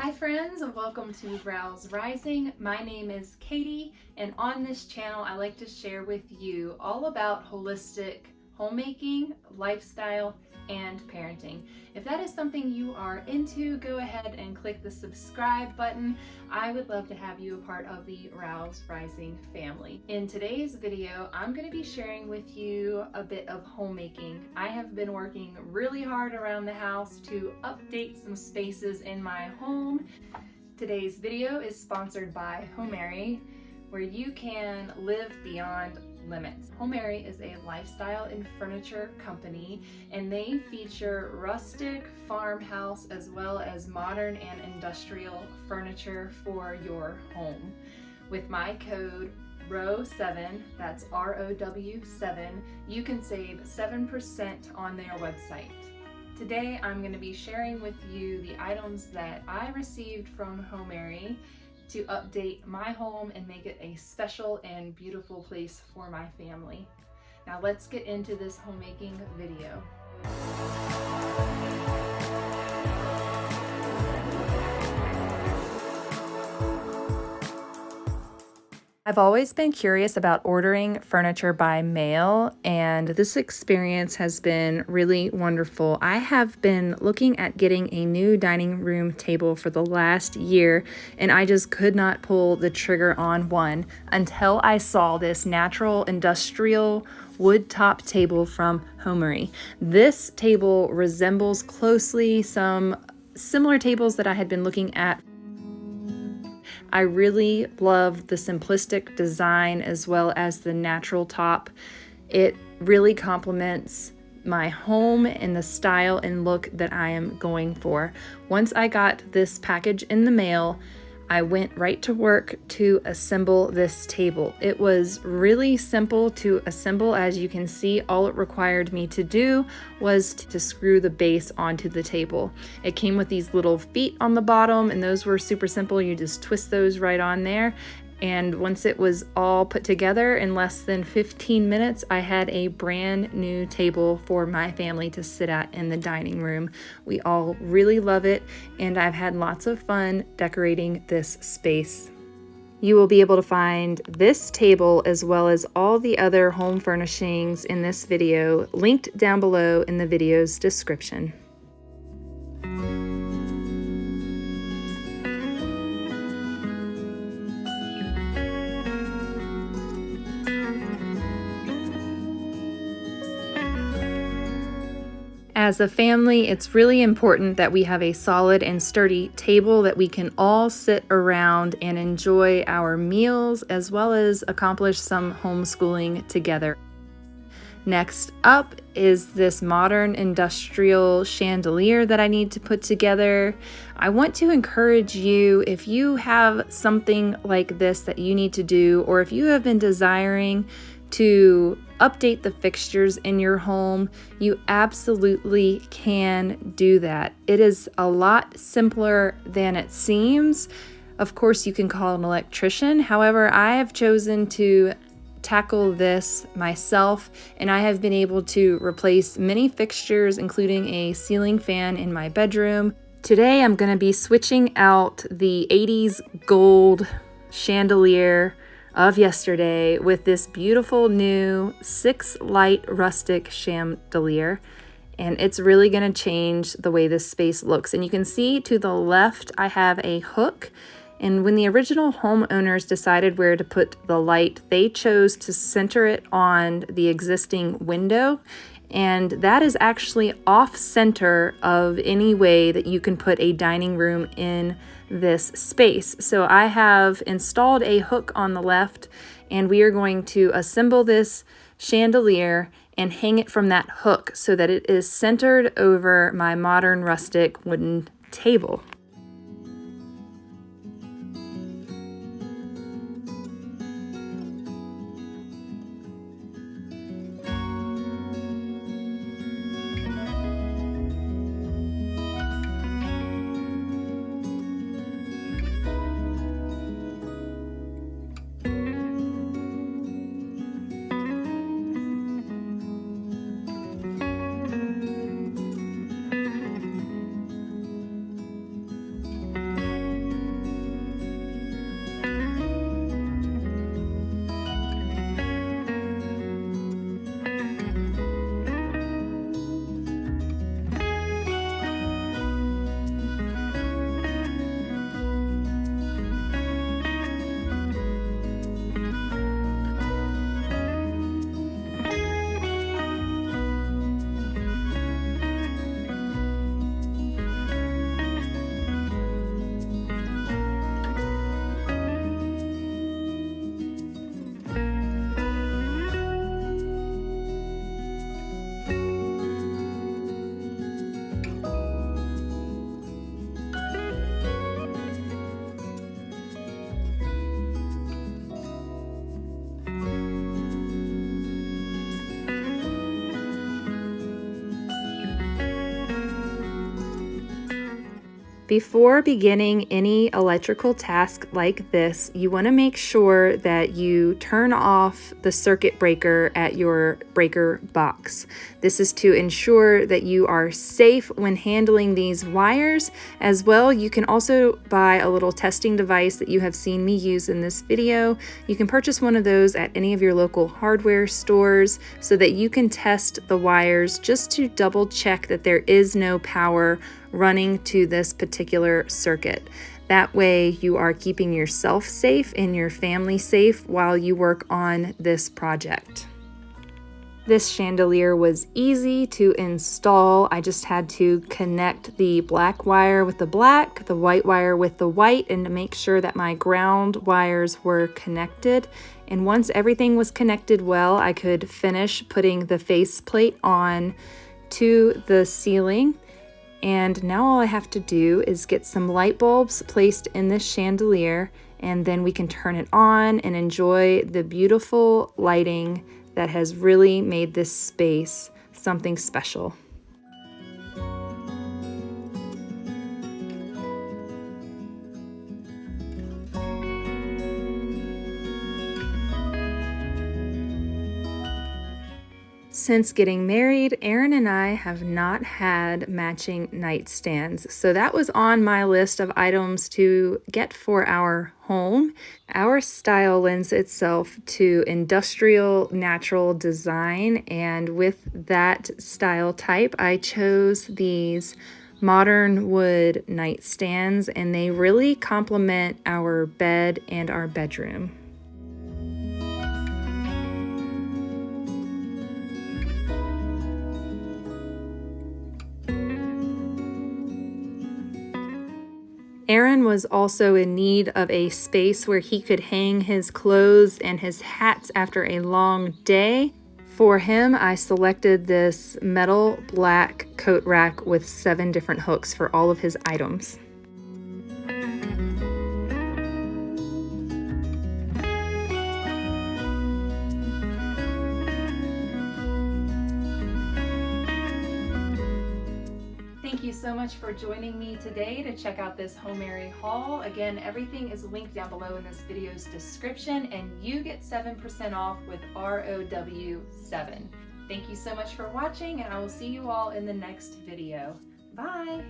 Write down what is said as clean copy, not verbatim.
Hi friends, and welcome to Rouse Rising. My name is Katie, and on this channel I like to share with you all about holistic homemaking, lifestyle, and parenting. If that is something you are into, go ahead and click the subscribe button. I would love to have you a part of the Rouse Rising family. In today's video, I'm going to be sharing with you a bit of homemaking. I have been working really hard around the house to update some spaces in my home. Today's video is sponsored by Homary, where you can live beyond limits. Homary is a lifestyle and furniture company, and they feature rustic, farmhouse, as well as modern and industrial furniture for your home. With my code ROW7, that's ROW7, you can save 7% on their website. Today I'm going to be sharing with you the items that I received from Homary to update my home and make it a special and beautiful place for my family. Now let's get into this homemaking video. I've always been curious about ordering furniture by mail, and this experience has been really wonderful. I have been looking at getting a new dining room table for the last year, and I just could not pull the trigger on one until I saw this natural industrial wood top table from Homary. This table resembles closely some similar tables that I had been looking at. I really love the simplistic design as well as the natural top. It really complements my home and the style and look that I am going for. Once I got this package in the mail, I went right to work to assemble this table. It was really simple to assemble. As you can see, all it required me to do was to screw the base onto the table. It came with these little feet on the bottom, and those were super simple. You just twist those right on there. And once it was all put together in less than 15 minutes, I had a brand new table for my family to sit at in the dining room. We all really love it, and I've had lots of fun decorating this space. You will be able to find this table as well as all the other home furnishings in this video linked down below in the video's description. As a family, it's really important that we have a solid and sturdy table that we can all sit around and enjoy our meals as well as accomplish some homeschooling together. Next up is this modern industrial chandelier that I need to put together. I want to encourage you, if you have something like this that you need to do, or if you have been desiring to update the fixtures in your home, you absolutely can do that. It is a lot simpler than it seems. Of course, you can call an electrician. However, I have chosen to tackle this myself, and I have been able to replace many fixtures, including a ceiling fan in my bedroom. Today, I'm going to be switching out the 80s gold chandelier of yesterday with this beautiful new 6-light rustic chandelier, and it's really going to change the way this space looks. And you can see to the left I have a hook, and when the original homeowners decided where to put the light, they chose to center it on the existing window, and that is actually off center of any way that you can put a dining room in this space. So I have installed a hook on the left, and we are going to assemble this chandelier and hang it from that hook so that it is centered over my modern rustic wooden table. Before beginning any electrical task like this, you want to make sure that you turn off the circuit breaker at your breaker box. This is to ensure that you are safe when handling these wires. As well, you can also buy a little testing device that you have seen me use in this video. You can purchase one of those at any of your local hardware stores so that you can test the wires just to double check that there is no power running to this particular circuit. That way you are keeping yourself safe and your family safe while you work on this project. This chandelier was easy to install. I just had to connect the black wire with the black, the white wire with the white, and to make sure that my ground wires were connected. And once everything was connected well, I could finish putting the faceplate on to the ceiling. And now all I have to do is get some light bulbs placed in this chandelier, and then we can turn it on and enjoy the beautiful lighting that has really made this space something special. Since getting married, Aaron and I have not had matching nightstands, so that was on my list of items to get for our home. Our style lends itself to industrial natural design, and with that style type, I chose these modern wood nightstands, and they really complement our bed and our bedroom. Aaron was also in need of a space where he could hang his clothes and his hats after a long day. For him, I selected this metal black coat rack with 7 different hooks for all of his items. Thank you so much for joining me today to check out this Homary haul. Again, everything is linked down below in this video's description, and you get 7% off with ROW7. Thank you so much for watching, and I will see you all in the next video. Bye!